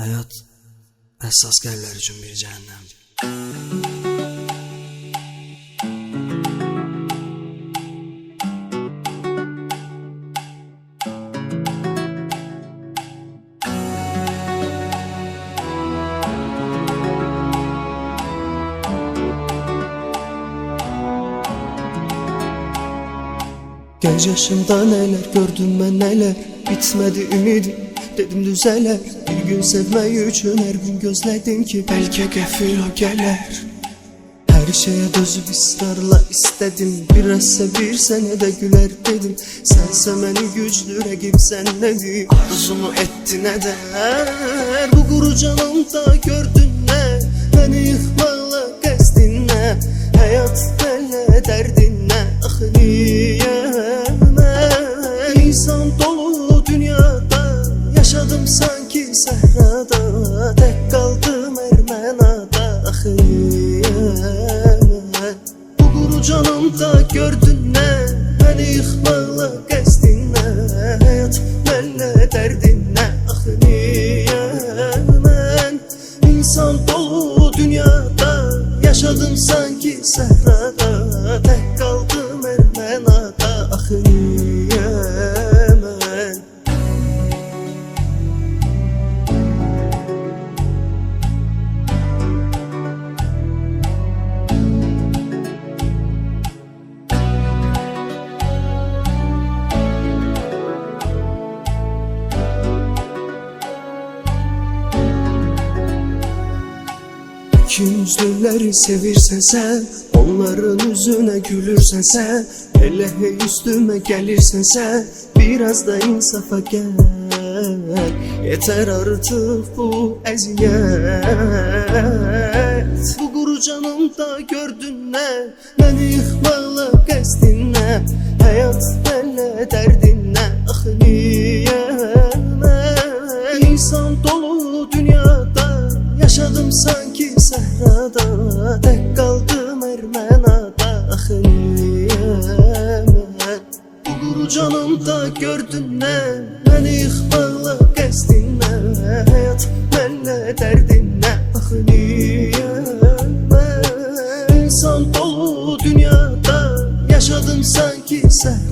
Həyat əsas qəlblər üçün bir cəhənnəmdir. Genç yaşımda neler gördüm ben neler, bitmedi ümidim, dedim düzeler. Bir gün sevmeyi üçün her gün gözledim ki belki qəfil o gələr. Her şeye dözüp ısrarla istedim, biraz sevirsen de güler dedim. Sense beni güçlü rəqibsən nedir, arzumu ettin eder. Bu quru canımda gördün ne, beni yıkmaqla qəsdin ne, hayat benle derdin ne, axı niye? İnsan dolu dünyada, yaşadım sanki səhrada, tek kaldım Ermenada, axı niyəmə? Bu quru canımda gördün ne, beni yıkmaqla qəsdin ne, hayat benle derdin ne, axı niyəmən? İnsan dolu dünyada, yaşadım sanki səhrada, tek kaldım Ermenada, axı niyəmən? Yüzlüleri sevirsen sen, onların yüzüne gülürsen sen, hele hey üstüme gelirsen sen, biraz da insafa gel. Yeter artık bu eziyet. Bu quru canımda gördün ne, beni yıkmaqla qəsdin ne, hayat benle derdin ne, axı niyəmə? İnsan dolu dünyada, yaşadım sanki səhrada, tek kaldım Ermenada, axı niyəmə? Bu quru canımda gördün ne, beni yıkmaqla qəsdin ne, hayat benle derdin ne, axı niyəmə? İnsan dolu dünyada, yaşadım sanki səhrada.